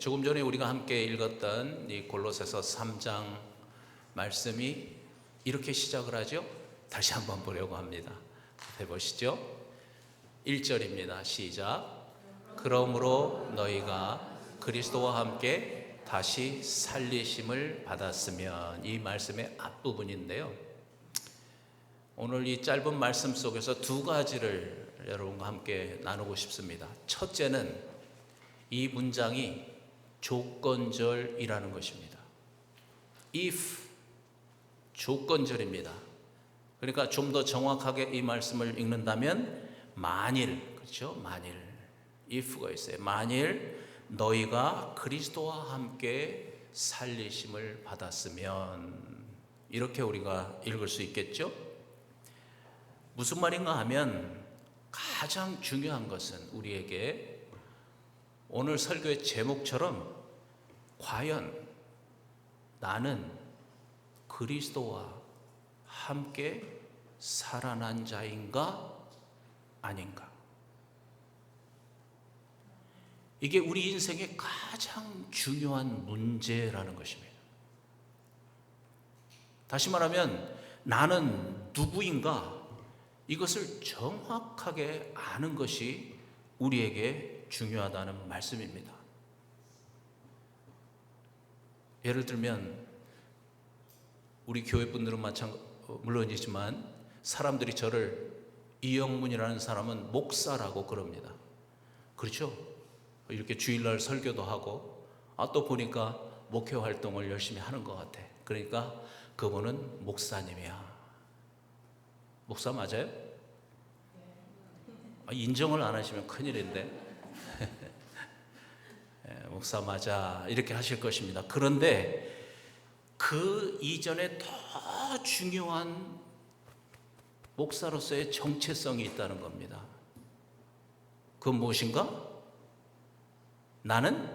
조금 전에 우리가 함께 읽었던 이 골로새서 3장 말씀이 이렇게 시작을 하죠. 다시 한번 보려고 합니다. 해보시죠. 1절입니다. 시작. 그러므로 너희가 그리스도와 함께 다시 살리심을 받았으면, 이 말씀의 앞부분인데요, 오늘 이 짧은 말씀 속에서 두 가지를 여러분과 함께 나누고 싶습니다. 첫째는 이 문장이 조건절이라는 것입니다. if, 조건절입니다. 그러니까 좀 더 정확하게 이 말씀을 읽는다면 만일, 그렇죠? 만일, if가 있어요. 만일 너희가 그리스도와 함께 살리심을 받았으면, 이렇게 우리가 읽을 수 있겠죠? 무슨 말인가 하면 가장 중요한 것은 우리에게 오늘 설교의 제목처럼 과연 나는 그리스도와 함께 살아난 자인가 아닌가? 이게 우리 인생의 가장 중요한 문제라는 것입니다. 다시 말하면 나는 누구인가? 이것을 정확하게 아는 것이 우리에게 중요하다는 말씀입니다. 예를 들면 우리 교회 분들은 물론이지만 사람들이 저를, 이영문이라는 사람은 목사라고 그럽니다. 그렇죠? 이렇게 주일날 설교도 하고 또 보니까 목회 활동을 열심히 하는 것 같아. 그러니까 그분은 목사님이야. 목사 맞아요? 인정을 안 하시면 큰일인데. 목사 맞아, 이렇게 하실 것입니다. 그런데 그 이전에 더 중요한 목사로서의 정체성이 있다는 겁니다. 그건 무엇인가? 나는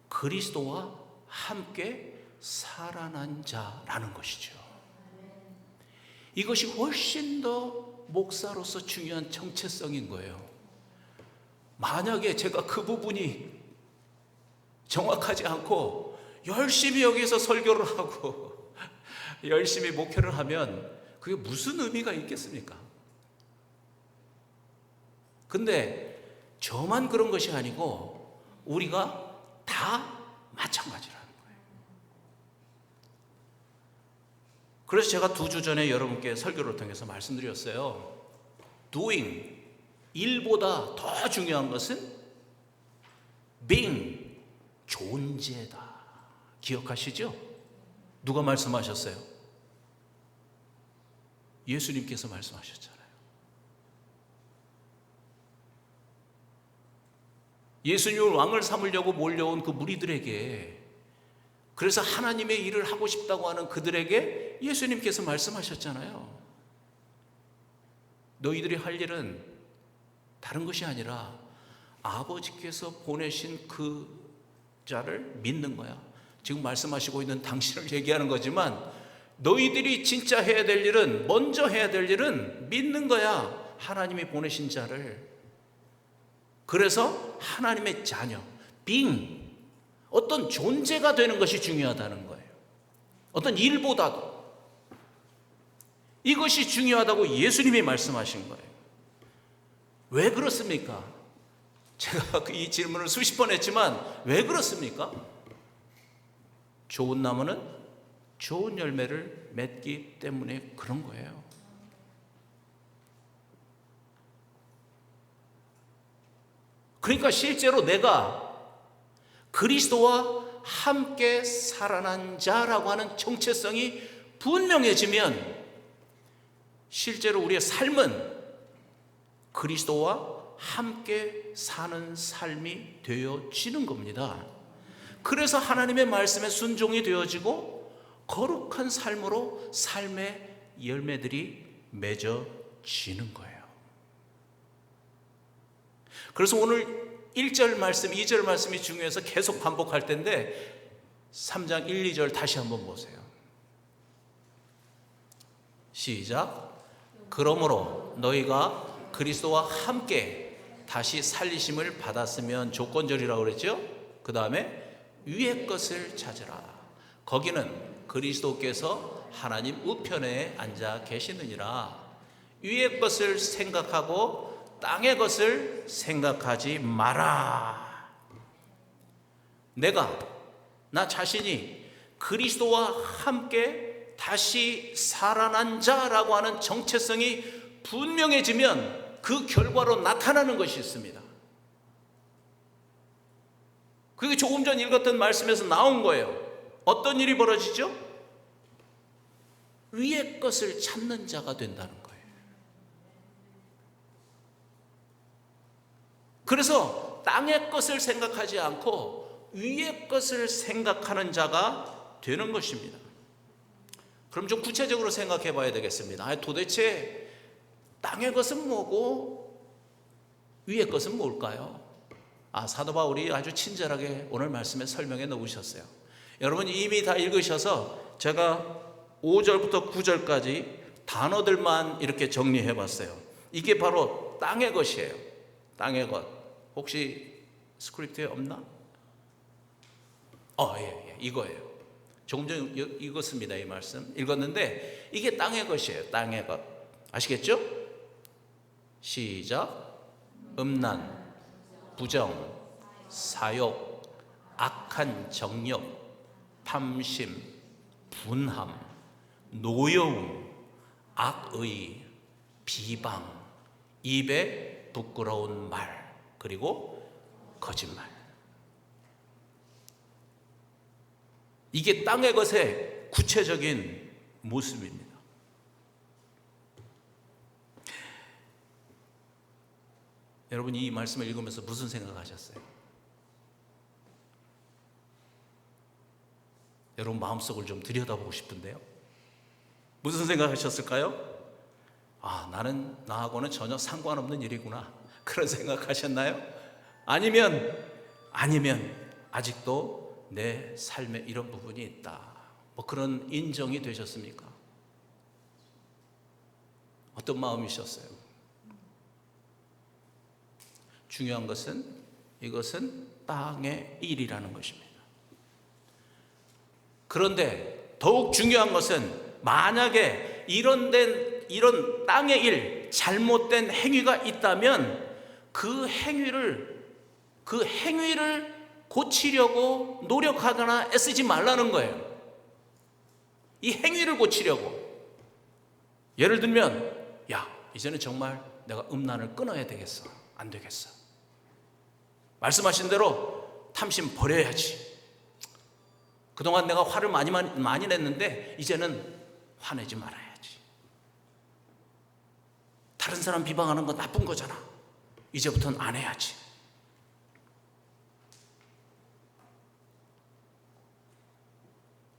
그리스도와 함께 살아난 자라는 것이죠. 이것이 훨씬 더 목사로서 중요한 정체성인 거예요. 만약에 제가 그 부분이 정확하지 않고 열심히 여기서 설교를 하고 열심히 목회를 하면 그게 무슨 의미가 있겠습니까? 근데 저만 그런 것이 아니고 우리가 다 마찬가지라는 거예요. 그래서 제가 2주 전에 여러분께 설교를 통해서 말씀드렸어요. doing, 일보다 더 중요한 것은 being, 존재다. 기억하시죠? 누가 말씀하셨어요? 예수님께서 말씀하셨잖아요. 예수님을 왕을 삼으려고 몰려온 그 무리들에게, 그래서 하나님의 일을 하고 싶다고 하는 그들에게 예수님께서 말씀하셨잖아요. 너희들이 할 일은 다른 것이 아니라 아버지께서 보내신 그 자를 믿는 거야. 지금 말씀하시고 있는 당신을 얘기하는 거지만 너희들이 진짜 해야 될 일은, 먼저 해야 될 일은 믿는 거야. 하나님이 보내신 자를. 그래서 하나님의 자녀, being, 어떤 존재가 되는 것이 중요하다는 거예요. 어떤 일보다도. 이것이 중요하다고 예수님이 말씀하신 거예요. 왜 그렇습니까? 제가 이 질문을 수십 번 했지만 왜 그렇습니까? 좋은 나무는 좋은 열매를 맺기 때문에 그런 거예요. 그러니까 실제로 내가 그리스도와 함께 살아난 자라고 하는 정체성이 분명해지면 실제로 우리의 삶은 그리스도와 함께 사는 삶이 되어지는 겁니다. 그래서 하나님의 말씀에 순종이 되어지고 거룩한 삶으로 삶의 열매들이 맺어지는 거예요. 그래서 오늘 1절 말씀, 2절 말씀이 중요해서 계속 반복할 텐데 3장 1, 2절 다시 한번 보세요. 시작. 그러므로 너희가 그리스도와 함께 다시 살리심을 받았으면, 조건절이라고 그랬죠? 그 다음에 위의 것을 찾으라. 거기는 그리스도께서 하나님 우편에 앉아 계시느니라. 위의 것을 생각하고 땅의 것을 생각하지 마라. 나 자신이 그리스도와 함께 다시 살아난 자라고 하는 정체성이 분명해지면 그 결과로 나타나는 것이 있습니다. 그게 조금 전 읽었던 말씀에서 나온 거예요. 어떤 일이 벌어지죠? 위의 것을 찾는 자가 된다는 거예요. 그래서 땅의 것을 생각하지 않고 위의 것을 생각하는 자가 되는 것입니다. 그럼 좀 구체적으로 생각해 봐야 되겠습니다. 도대체 땅의 것은 뭐고 위의 것은 뭘까요? 사도 바울이 아주 친절하게 오늘 말씀에 설명해 놓으셨어요. 여러분 이미 다 읽으셔서 제가 5절부터 9절까지 단어들만 이렇게 정리해 봤어요. 이게 바로 땅의 것이에요. 땅의 것. 혹시 스크립트에 없나? 예, 이거예요. 조금 전 읽었습니다. 이 말씀 읽었는데 이게 땅의 것이에요. 땅의 것. 아시겠죠? 시작. 음란, 부정, 사욕, 악한 정욕, 탐심, 분함, 노여움, 악의, 비방, 입에 부끄러운 말, 그리고 거짓말. 이게 땅의 것의 구체적인 모습입니다. 여러분 이 말씀을 읽으면서 무슨 생각하셨어요? 여러분 마음속을 좀 들여다보고 싶은데요. 무슨 생각하셨을까요? 나하고는 전혀 상관없는 일이구나. 그런 생각하셨나요? 아니면 아직도 내 삶에 이런 부분이 있다. 그런 인정이 되셨습니까? 어떤 마음이셨어요? 중요한 것은 이것은 땅의 일이라는 것입니다. 그런데 더욱 중요한 것은 만약에 이런 땅의 일, 잘못된 행위가 있다면 그 행위를 고치려고 노력하거나 애쓰지 말라는 거예요. 이 행위를 고치려고. 예를 들면 이제는 정말 내가 음란을 끊어야 되겠어. 안 되겠어. 말씀하신 대로 탐심 버려야지. 그동안 내가 화를 많이 냈는데 이제는 화내지 말아야지. 다른 사람 비방하는 건 나쁜 거잖아. 이제부터는 안 해야지.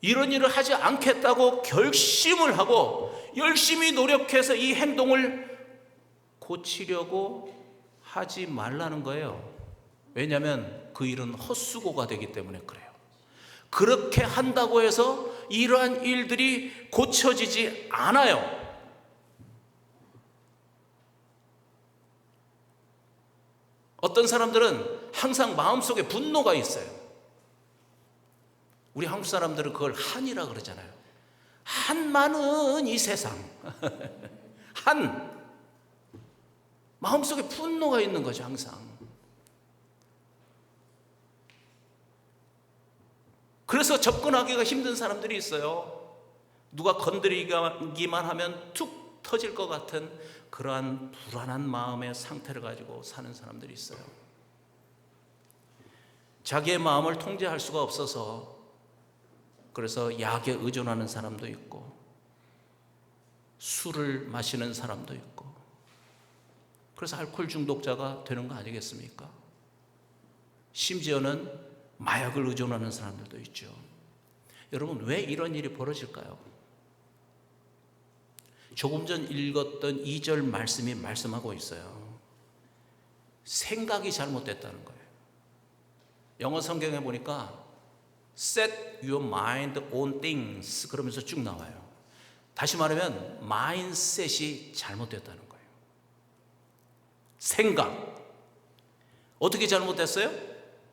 이런 일을 하지 않겠다고 결심을 하고 열심히 노력해서 이 행동을 고치려고 하지 말라는 거예요. 왜냐하면 그 일은 헛수고가 되기 때문에 그래요. 그렇게 한다고 해서 이러한 일들이 고쳐지지 않아요. 어떤 사람들은 항상 마음속에 분노가 있어요. 우리 한국 사람들은 그걸 한이라 그러잖아요. 한 많은 이 세상. 마음속에 분노가 있는 거죠, 항상. 그래서 접근하기가 힘든 사람들이 있어요. 누가 건드리기만 하면 툭 터질 것 같은 그러한 불안한 마음의 상태를 가지고 사는 사람들이 있어요. 자기의 마음을 통제할 수가 없어서 그래서 약에 의존하는 사람도 있고 술을 마시는 사람도 있고 그래서 알코올 중독자가 되는 거 아니겠습니까? 심지어는 마약을 의존하는 사람들도 있죠. 여러분 왜 이런 일이 벌어질까요? 조금 전 읽었던 2절 말씀이 말씀하고 있어요. 생각이 잘못됐다는 거예요. 영어 성경에 보니까 Set your mind on things 그러면서 쭉 나와요. 다시 말하면 마인셋이 잘못됐다는 거예요. 생각. 어떻게 잘못됐어요?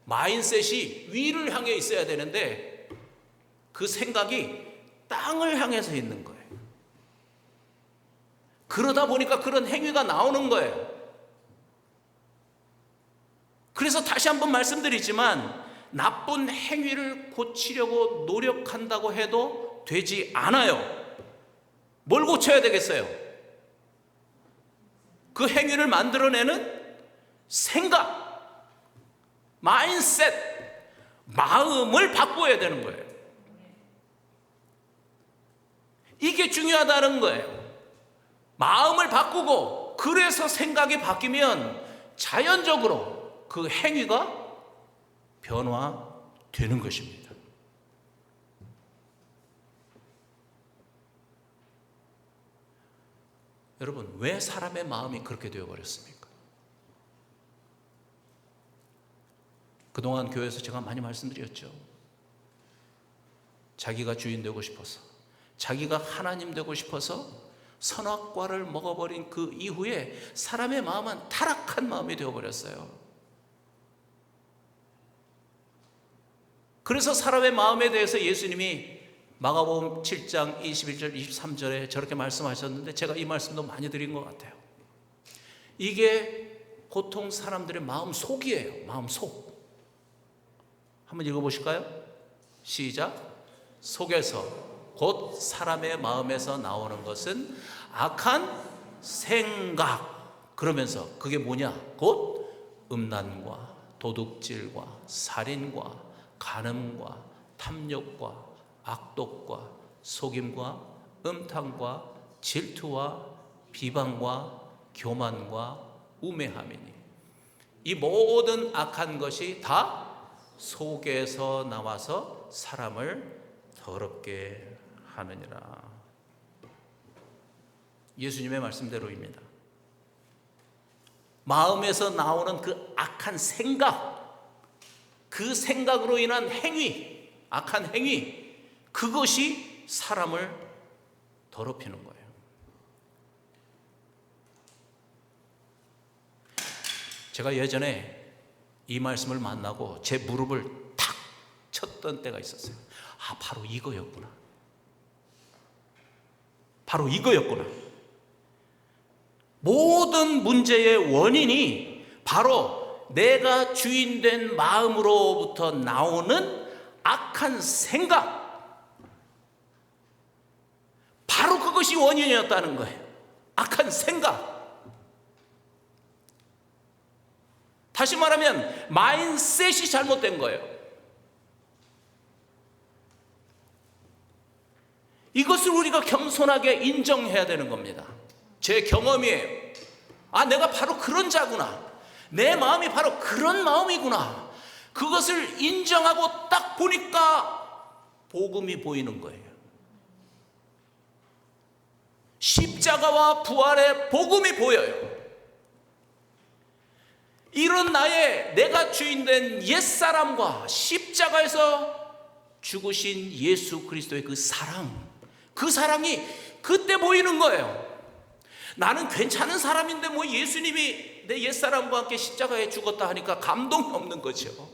마인셋이 위를 향해 있어야 되는데 그 생각이 땅을 향해서 있는 거예요. 그러다 보니까 그런 행위가 나오는 거예요. 그래서 다시 한번 말씀드리지만 나쁜 행위를 고치려고 노력한다고 해도 되지 않아요. 뭘 고쳐야 되겠어요? 그 행위를 만들어내는 생각, 마인셋, 마음을 바꿔야 되는 거예요. 이게 중요하다는 거예요. 마음을 바꾸고 그래서 생각이 바뀌면 자연적으로 그 행위가 변화되는 것입니다. 여러분, 왜 사람의 마음이 그렇게 되어버렸습니까? 그동안 교회에서 제가 많이 말씀드렸죠. 자기가 주인 되고 싶어서, 자기가 하나님 되고 싶어서 선악과를 먹어버린 그 이후에 사람의 마음은 타락한 마음이 되어버렸어요. 그래서 사람의 마음에 대해서 예수님이 마가복음 7장 21절 23절에 저렇게 말씀하셨는데 제가 이 말씀도 많이 드린 것 같아요. 이게 보통 사람들의 마음 속이에요. 마음 속. 한번 읽어보실까요? 시작. 속에서 곧 사람의 마음에서 나오는 것은 악한 생각. 그러면서 그게 뭐냐? 곧 음란과 도둑질과 살인과 간음과 탐욕과 악독과 속임과 음탕과 질투와 비방과 교만과 우매함이니 이 모든 악한 것이 다 속에서 나와서 사람을 더럽게 하느니라. 예수님의 말씀대로입니다. 마음에서 나오는 그 악한 생각, 그 생각으로 인한 행위, 악한 행위, 그것이 사람을 더럽히는 거예요. 제가 예전에 이 말씀을 만나고 제 무릎을 탁 쳤던 때가 있었어요. 아, 바로 이거였구나. 바로 이거였구나. 모든 문제의 원인이 바로 내가 주인된 마음으로부터 나오는 악한 생각, 바로 그것이 원인이었다는 거예요. 악한 생각. 다시 말하면 마인셋이 잘못된 거예요. 이것을 우리가 겸손하게 인정해야 되는 겁니다. 제 경험이에요. 아, 내가 바로 그런 자구나. 내 마음이 바로 그런 마음이구나. 그것을 인정하고 딱 보니까 복음이 보이는 거예요. 십자가와 부활의 복음이 보여요. 이런 내가 주인된 옛사람과 십자가에서 죽으신 예수 그리스도의 그 사랑이 그때 보이는 거예요. 나는 괜찮은 사람인데 뭐 예수님이 내 옛사람과 함께 십자가에 죽었다 하니까 감동이 없는 거죠.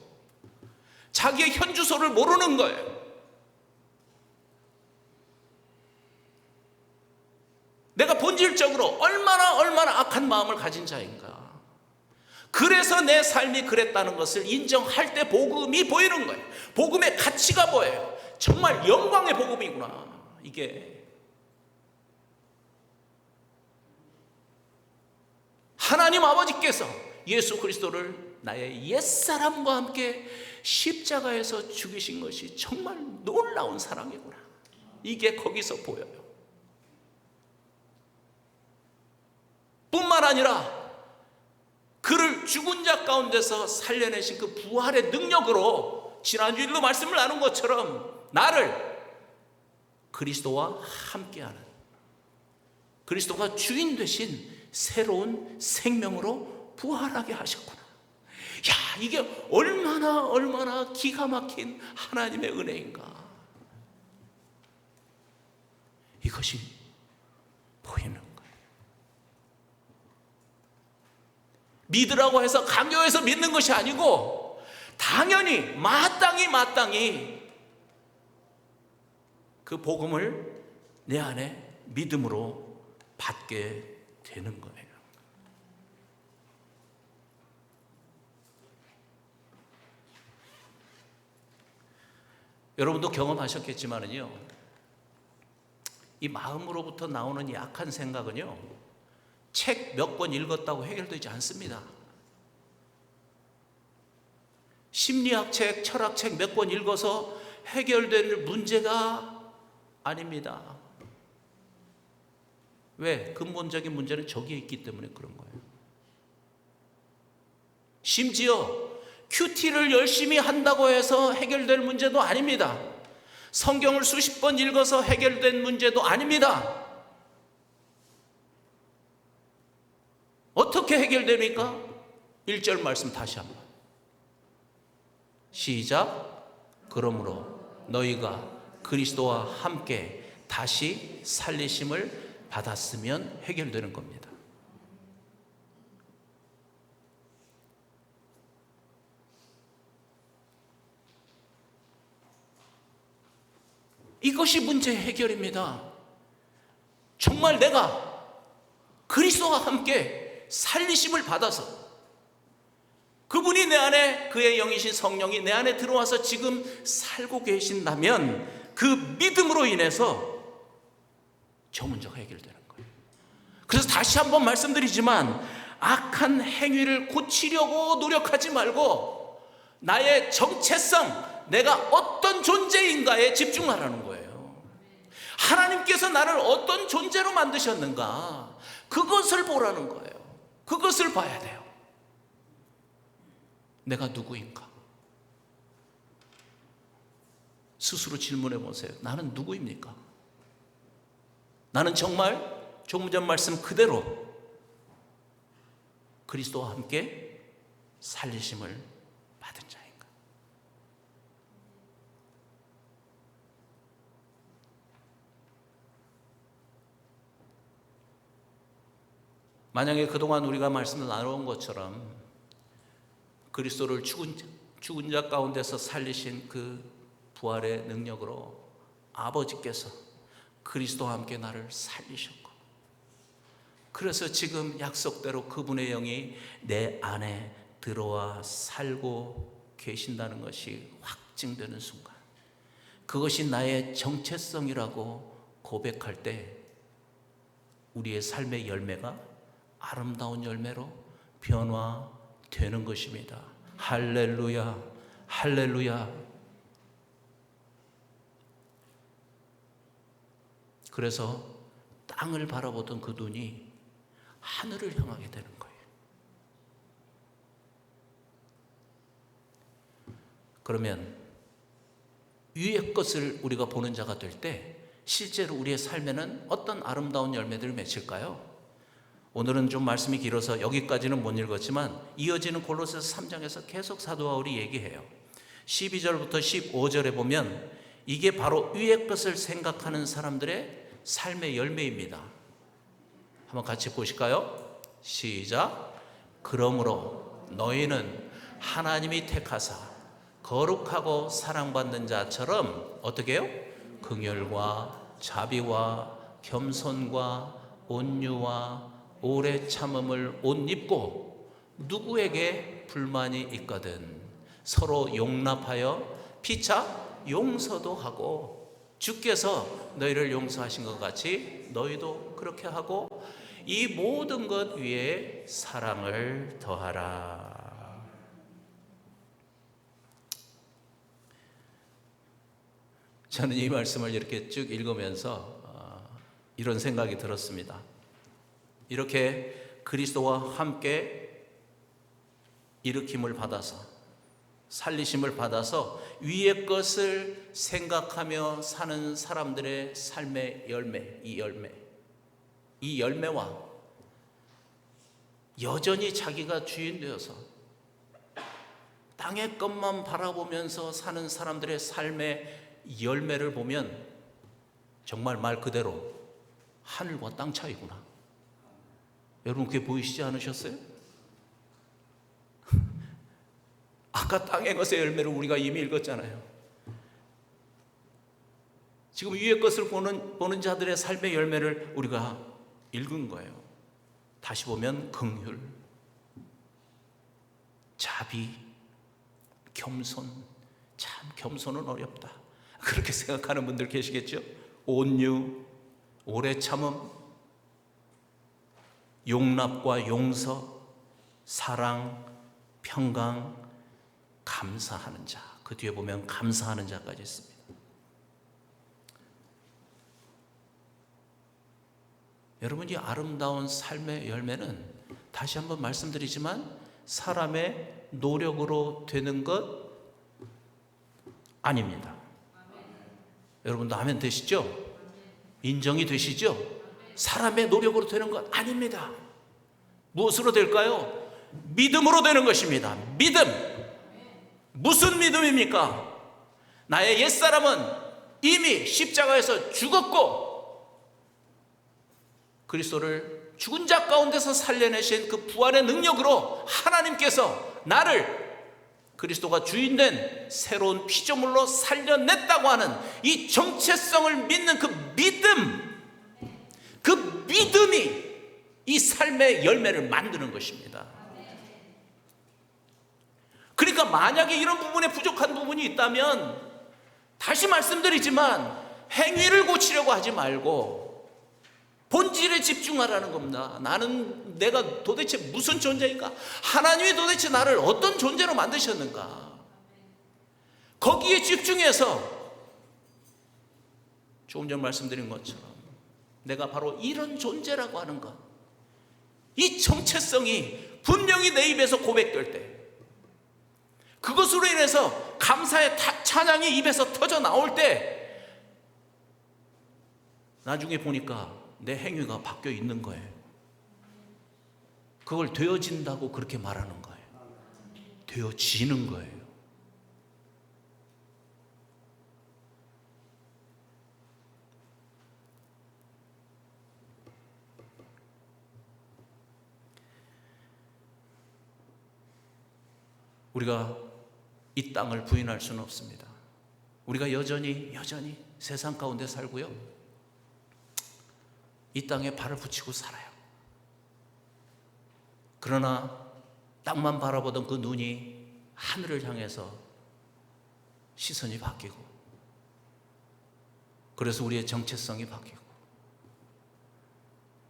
자기의 현주소를 모르는 거예요. 내가 본질적으로 얼마나 악한 마음을 가진 자인가. 그래서 내 삶이 그랬다는 것을 인정할 때 복음이 보이는 거예요. 복음의 가치가 보여요. 정말 영광의 복음이구나. 이게 하나님 아버지께서 예수 그리스도를 나의 옛사람과 함께 십자가에서 죽이신 것이 정말 놀라운 사랑이구나. 이게 거기서 보여요. 뿐만 아니라 그를 죽은 자 가운데서 살려내신 그 부활의 능력으로 지난주일도 말씀을 나눈 것처럼 나를 그리스도와 함께하는, 그리스도가 주인 되신 새로운 생명으로 부활하게 하셨구나. 야, 이게 얼마나 기가 막힌 하나님의 은혜인가. 이것이 보이는 거예요. 믿으라고 해서 강요해서 믿는 것이 아니고 당연히 마땅히 그 복음을 내 안에 믿음으로 받게 되는 거예요. 여러분도 경험하셨겠지만은요, 이 마음으로부터 나오는 이 악한 생각은요, 책 몇 권 읽었다고 해결되지 않습니다. 심리학 책, 철학 책 몇 권 읽어서 해결될 문제가 아닙니다. 왜? 근본적인 문제는 저기에 있기 때문에 그런 거예요. 심지어 큐티를 열심히 한다고 해서 해결될 문제도 아닙니다. 성경을 수십 번 읽어서 해결된 문제도 아닙니다. 어떻게 해결됩니까? 1절 말씀 다시 한번. 시작. 그러므로 너희가 그리스도와 함께 다시 살리심을 받았으면 해결되는 겁니다. 이것이 문제 해결입니다. 정말 내가 그리스도와 함께 살리심을 받아서 그분이 내 안에, 그의 영이신 성령이 내 안에 들어와서 지금 살고 계신다면 그 믿음으로 인해서 저 문제가 해결되는 거예요. 그래서 다시 한번 말씀드리지만 악한 행위를 고치려고 노력하지 말고 나의 정체성, 내가 어떤 존재인가에 집중하라는 거예요. 하나님께서 나를 어떤 존재로 만드셨는가, 그것을 보라는 거예요. 그것을 봐야 돼요. 내가 누구인가? 스스로 질문해 보세요. 나는 누구입니까? 나는 정말 조금 전 말씀 그대로 그리스도와 함께 살리심을 받은 자인가? 만약에 그동안 우리가 말씀을 나눠온 것처럼 그리스도를 죽은 자 가운데서 살리신 그 부활의 능력으로 아버지께서 그리스도와 함께 나를 살리셨고, 그래서 지금 약속대로 그분의 영이 내 안에 들어와 살고 계신다는 것이 확증되는 순간, 그것이 나의 정체성이라고 고백할 때 우리의 삶의 열매가 아름다운 열매로 변화되는 것입니다. 할렐루야, 할렐루야. 그래서 땅을 바라보던 그 눈이 하늘을 향하게 되는 거예요. 그러면 위의 것을 우리가 보는 자가 될 때 실제로 우리의 삶에는 어떤 아름다운 열매들을 맺힐까요? 오늘은 좀 말씀이 길어서 여기까지는 못 읽었지만 이어지는 골로새서 3장에서 계속 사도 바울이 얘기해요. 12절부터 15절에 보면 이게 바로 위의 것을 생각하는 사람들의 삶의 열매입니다. 한번 같이 보실까요? 시작. 그러므로 너희는 하나님이 택하사 거룩하고 사랑받는 자처럼 어떻게 해요? 긍휼과 자비와 겸손과 온유와 오래 참음을 옷 입고 누구에게 불만이 있거든 서로 용납하여 피차 용서도 하고 주께서 너희를 용서하신 것 같이 너희도 그렇게 하고 이 모든 것 위에 사랑을 더하라. 저는 이 말씀을 이렇게 쭉 읽으면서 이런 생각이 들었습니다. 이렇게 그리스도와 함께 일으킴을 받아서 살리심을 받아서 위의 것을 생각하며 사는 사람들의 삶의 열매, 이 열매와 여전히 자기가 주인 되어서 땅의 것만 바라보면서 사는 사람들의 삶의 열매를 보면 정말 말 그대로 하늘과 땅 차이구나. 여러분 그게 보이시지 않으셨어요? 아까 땅의 것의 열매를 우리가 이미 읽었잖아요. 지금 위의 것을 보는 자들의 삶의 열매를 우리가 읽은 거예요. 다시 보면 긍휼, 자비, 겸손. 참 겸손은 어렵다, 그렇게 생각하는 분들 계시겠죠? 온유, 오래 참음, 용납과 용서, 사랑, 평강, 감사하는 자. 그 뒤에 보면 감사하는 자까지 있습니다. 여러분, 이 아름다운 삶의 열매는 다시 한번 말씀드리지만 사람의 노력으로 되는 것 아닙니다. 여러분도 아멘 되시죠? 인정이 되시죠? 사람의 노력으로 되는 것 아닙니다. 무엇으로 될까요? 믿음으로 되는 것입니다. 믿음. 무슨 믿음입니까? 나의 옛사람은 이미 십자가에서 죽었고 그리스도를 죽은 자 가운데서 살려내신 그 부활의 능력으로 하나님께서 나를 그리스도가 주인된 새로운 피조물로 살려냈다고 하는 이 정체성을 믿는 그 믿음이 이 삶의 열매를 만드는 것입니다. 그러니까 만약에 이런 부분에 부족한 부분이 있다면 다시 말씀드리지만 행위를 고치려고 하지 말고 본질에 집중하라는 겁니다. 내가 도대체 무슨 존재인가? 하나님이 도대체 나를 어떤 존재로 만드셨는가? 거기에 집중해서 조금 전 말씀드린 것처럼 내가 바로 이런 존재라고 하는 것, 이 정체성이 분명히 내 입에서 고백될 때, 그것으로 인해서 감사의 찬양이 입에서 터져 나올 때 나중에 보니까 내 행위가 바뀌어 있는 거예요. 그걸 되어진다고 그렇게 말하는 거예요. 되어지는 거예요. 우리가 이 땅을 부인할 수는 없습니다. 우리가 여전히 세상 가운데 살고요, 이 땅에 발을 붙이고 살아요. 그러나 땅만 바라보던 그 눈이 하늘을 향해서 시선이 바뀌고, 그래서 우리의 정체성이 바뀌고,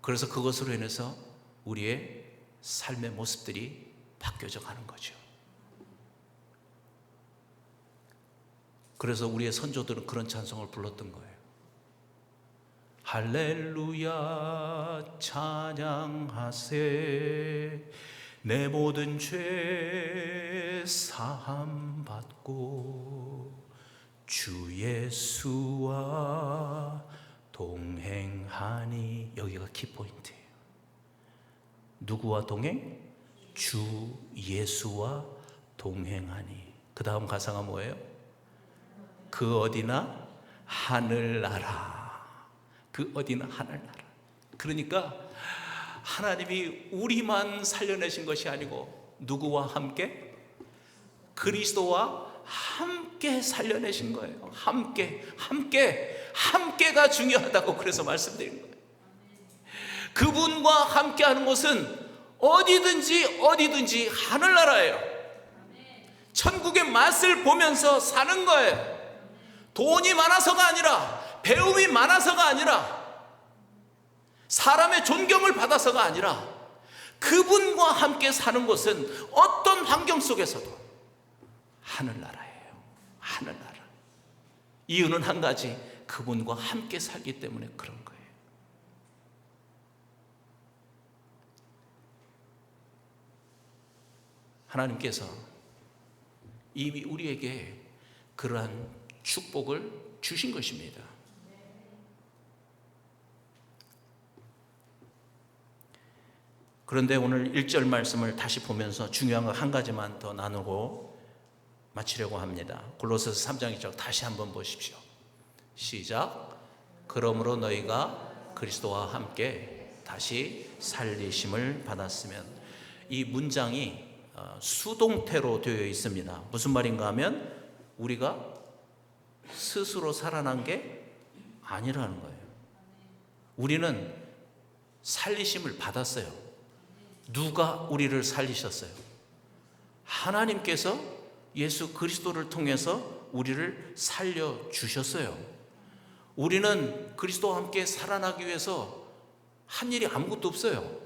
그래서 그것으로 인해서 우리의 삶의 모습들이 바뀌어져 가는 거죠. 그래서 우리의 선조들은 그런 찬송을 불렀던 거예요. 할렐루야 찬양하세, 내 모든 죄 사함 받고 주 예수와 동행하니. 여기가 키포인트예요. 누구와 동행? 주 예수와 동행하니. 그 다음 가사가 뭐예요? 그 어디나 하늘나라. 그 어디나 하늘나라. 그러니까 하나님이 우리만 살려내신 것이 아니고 누구와 함께? 그리스도와 함께 살려내신 거예요. 함께가 중요하다고 그래서 말씀드린 거예요. 그분과 함께하는 곳은 어디든지 하늘나라예요. 천국의 맛을 보면서 사는 거예요. 돈이 많아서가 아니라, 배움이 많아서가 아니라, 사람의 존경을 받아서가 아니라, 그분과 함께 사는 곳은 어떤 환경 속에서도 하늘나라예요. 하늘나라. 이유는 한 가지, 그분과 함께 살기 때문에 그런 거예요. 하나님께서 이미 우리에게 그러한 축복을 주신 것입니다. 그런데 오늘 1절 말씀을 다시 보면서 중요한 거 한 가지만 더 나누고 마치려고 합니다. 골로새서 3장 2절 다시 한번 보십시오. 시작. 그러므로 너희가 그리스도와 함께 다시 살리심을 받았으면. 이 문장이 수동태로 되어 있습니다. 무슨 말인가 하면 우리가 스스로 살아난 게 아니라는 거예요. 우리는 살리심을 받았어요. 누가 우리를 살리셨어요? 하나님께서 예수 그리스도를 통해서 우리를 살려주셨어요. 우리는 그리스도와 함께 살아나기 위해서 한 일이 아무것도 없어요.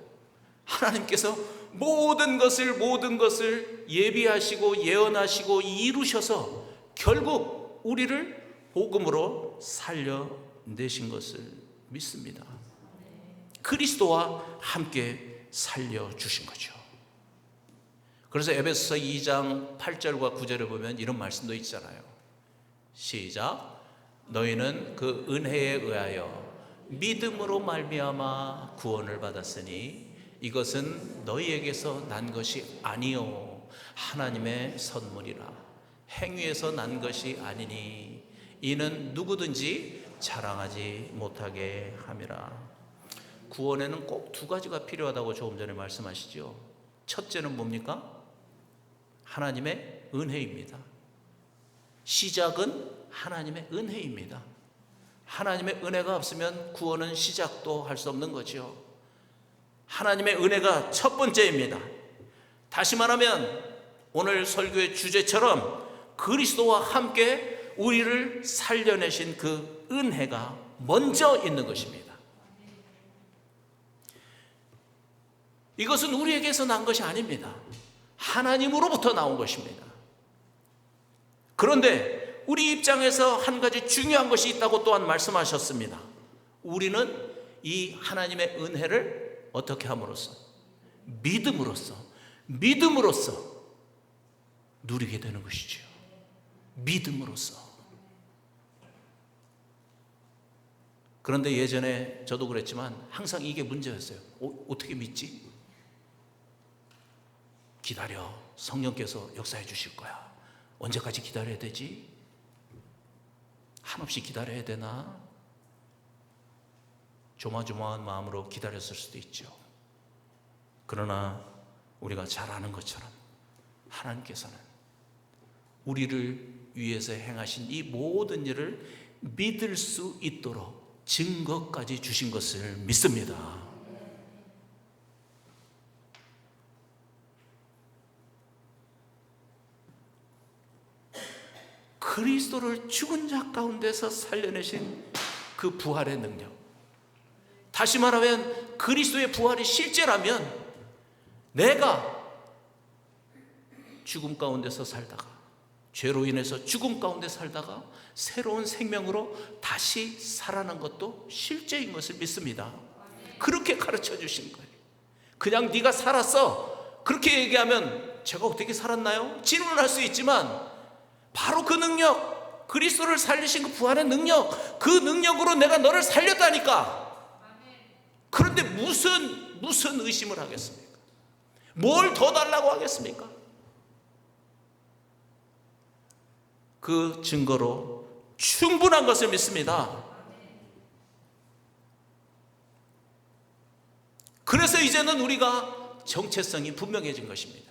하나님께서 모든 것을 예비하시고 예언하시고 이루셔서 결국 우리를 복음으로 살려내신 것을 믿습니다. 그리스도와 함께 살려주신 거죠. 그래서 에베소서 2장 8절과 9절에 보면 이런 말씀도 있잖아요. 시작. 너희는 그 은혜에 의하여 믿음으로 말미암아 구원을 받았으니 이것은 너희에게서 난 것이 아니요 하나님의 선물이라. 행위에서 난 것이 아니니 이는 누구든지 자랑하지 못하게 함이라. 구원에는 꼭 두 가지가 필요하다고 조금 전에 말씀하시죠. 첫째는 뭡니까? 하나님의 은혜입니다. 시작은 하나님의 은혜입니다. 하나님의 은혜가 없으면 구원은 시작도 할 수 없는 거죠. 하나님의 은혜가 첫 번째입니다. 다시 말하면 오늘 설교의 주제처럼 그리스도와 함께 우리를 살려내신 그 은혜가 먼저 있는 것입니다. 이것은 우리에게서 난 것이 아닙니다. 하나님으로부터 나온 것입니다. 그런데 우리 입장에서 한 가지 중요한 것이 있다고 또한 말씀하셨습니다. 우리는 이 하나님의 은혜를 어떻게 함으로써? 믿음으로써 누리게 되는 것이죠. 믿음으로써. 그런데 예전에 저도 그랬지만 항상 이게 문제였어요. 어떻게 믿지? 기다려. 성령께서 역사해 주실 거야. 언제까지 기다려야 되지? 한없이 기다려야 되나? 조마조마한 마음으로 기다렸을 수도 있죠. 그러나 우리가 잘 아는 것처럼 하나님께서는 우리를 위해서 행하신 이 모든 일을 믿을 수 있도록 증거까지 주신 것을 믿습니다. 그리스도를 죽은 자 가운데서 살려내신 그 부활의 능력. 다시 말하면 그리스도의 부활이 실제라면 내가 죽음 가운데서 살다가 죄로 인해서 죽음 가운데 살다가 새로운 생명으로 다시 살아난 것도 실제인 것을 믿습니다. 그렇게 가르쳐 주신 거예요. 그냥 네가 살았어 그렇게 얘기하면 제가 어떻게 살았나요? 질문할 수 있지만 바로 그 능력, 그리스도를 살리신 그 부활의 능력, 그 능력으로 내가 너를 살렸다니까. 그런데 무슨 의심을 하겠습니까? 뭘 더 달라고 하겠습니까? 그 증거로 충분한 것을 믿습니다. 그래서 이제는 우리가 정체성이 분명해진 것입니다.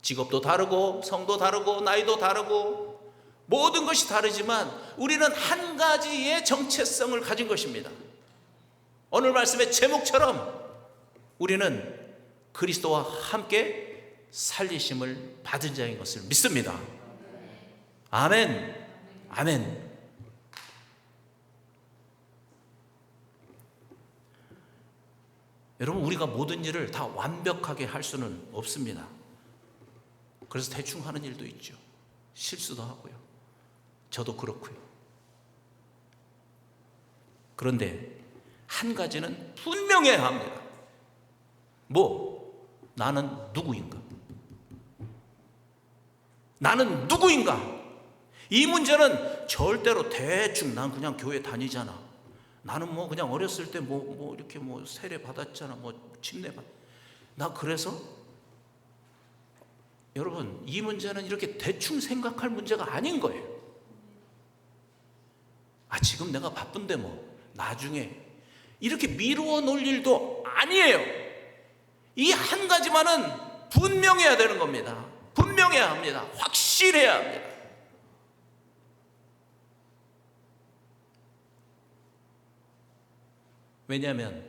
직업도 다르고 성도 다르고 나이도 다르고 모든 것이 다르지만 우리는 한 가지의 정체성을 가진 것입니다. 오늘 말씀의 제목처럼 우리는 그리스도와 함께 살리심을 받은 자인 것을 믿습니다. 아멘. 아멘. 여러분, 우리가 모든 일을 다 완벽하게 할 수는 없습니다. 그래서 대충 하는 일도 있죠. 실수도 하고요. 저도 그렇고요. 그런데 한 가지는 분명해야 합니다. 나는 누구인가? 나는 누구인가? 이 문제는 절대로 대충 난 그냥 교회 다니잖아. 나는 그냥 어렸을 때 이렇게 세례 받았잖아. 침례 받. 나 그래서 여러분, 이 문제는 이렇게 대충 생각할 문제가 아닌 거예요. 지금 내가 바쁜데 나중에 이렇게 미루어 놓을 일도 아니에요. 이 한 가지만은 분명해야 되는 겁니다. 분명해야 합니다. 확실해야 합니다. 왜냐하면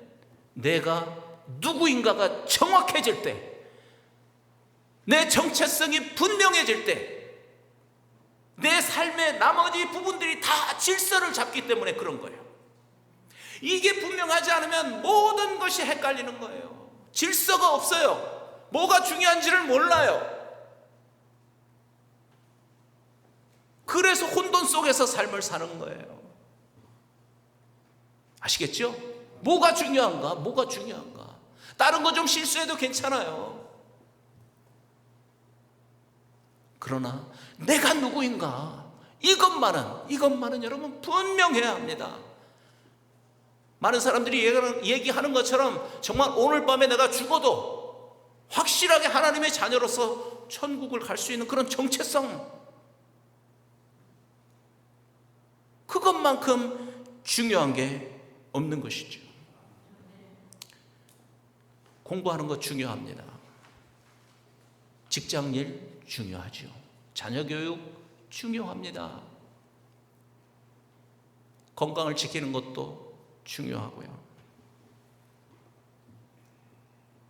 내가 누구인가가 정확해질 때, 내 정체성이 분명해질 때, 내 삶의 나머지 부분들이 다 질서를 잡기 때문에 그런 거예요. 이게 분명하지 않으면 모든 것이 헷갈리는 거예요. 질서가 없어요. 뭐가 중요한지를 몰라요. 그래서 혼돈 속에서 삶을 사는 거예요. 아시겠죠? 뭐가 중요한가? 뭐가 중요한가? 다른 거 좀 실수해도 괜찮아요. 그러나 내가 누구인가? 이것만은 여러분 분명해야 합니다. 많은 사람들이 얘기하는 것처럼 정말 오늘 밤에 내가 죽어도 확실하게 하나님의 자녀로서 천국을 갈 수 있는 그런 정체성, 그것만큼 중요한 게 없는 것이죠. 공부하는 것 중요합니다. 직장일 중요하죠. 자녀 교육 중요합니다. 건강을 지키는 것도 중요하고요.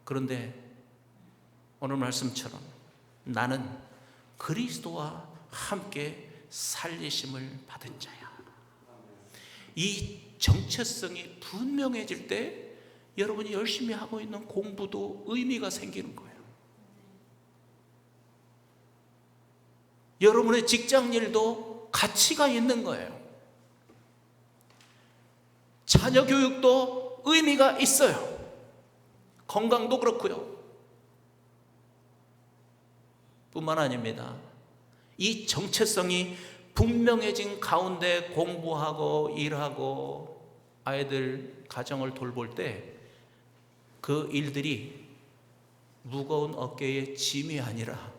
그런데 오늘 말씀처럼 나는 그리스도와 함께 살리심을 받은 자야. 이 정체성이 분명해질 때 여러분이 열심히 하고 있는 공부도 의미가 생기는 거예요. 여러분의 직장 일도 가치가 있는 거예요. 자녀 교육도 의미가 있어요. 건강도 그렇고요. 뿐만 아닙니다. 이 정체성이 분명해진 가운데 공부하고 일하고 아이들 가정을 돌볼 때 그 일들이 무거운 어깨의 짐이 아니라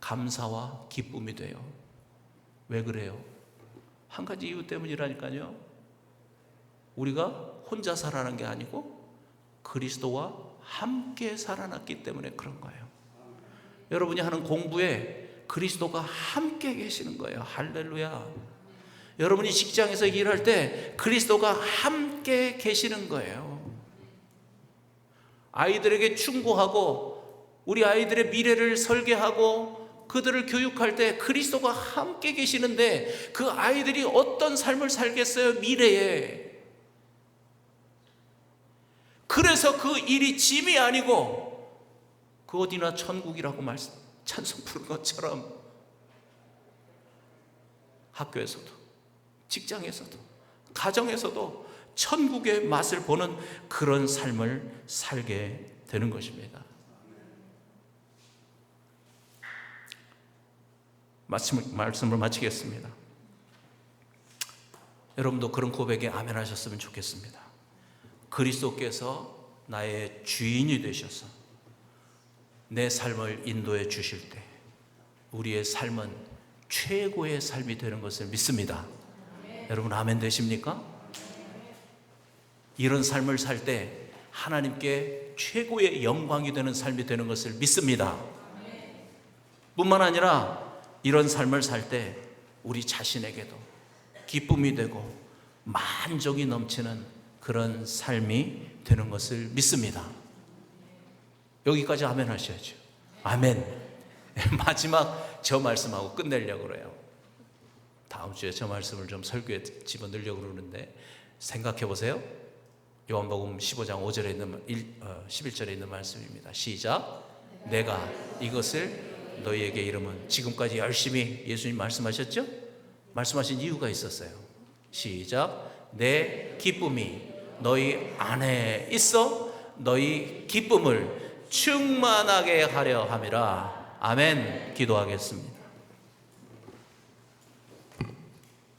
감사와 기쁨이 돼요. 왜 그래요? 한 가지 이유 때문이라니까요. 우리가 혼자 살아난 게 아니고 그리스도와 함께 살아났기 때문에 그런 거예요. 여러분이 하는 공부에 그리스도가 함께 계시는 거예요. 할렐루야. 여러분이 직장에서 일할 때 그리스도가 함께 계시는 거예요. 아이들에게 충고하고 우리 아이들의 미래를 설계하고 그들을 교육할 때 그리스도가 함께 계시는데 그 아이들이 어떤 삶을 살겠어요? 미래에. 그래서 그 일이 짐이 아니고 그 어디나 천국이라고 찬송 부른 것처럼 학교에서도 직장에서도 가정에서도 천국의 맛을 보는 그런 삶을 살게 되는 것입니다. 말씀을 마치겠습니다. 여러분도 그런 고백에 아멘 하셨으면 좋겠습니다. 그리스도께서 나의 주인이 되셔서 내 삶을 인도해 주실 때 우리의 삶은 최고의 삶이 되는 것을 믿습니다. 여러분 아멘 되십니까? 이런 삶을 살 때 하나님께 최고의 영광이 되는 삶이 되는 것을 믿습니다. 뿐만 아니라 이런 삶을 살 때 우리 자신에게도 기쁨이 되고 만족이 넘치는 그런 삶이 되는 것을 믿습니다. 여기까지 아멘 하셔야죠. 아멘. 마지막 저 말씀하고 끝내려고 그래요. 다음 주에 저 말씀을 좀 설교에 집어넣으려고 그러는데 생각해 보세요. 요한복음 15장 5절에 있는 11절에 있는 말씀입니다. 시작. 내가 이것을 너희에게 이름은 지금까지 열심히 예수님 말씀하셨죠? 말씀하신 이유가 있었어요. 시작. 내 기쁨이 너희 안에 있어 너희 기쁨을 충만하게 하려 함이라. 아멘. 기도하겠습니다.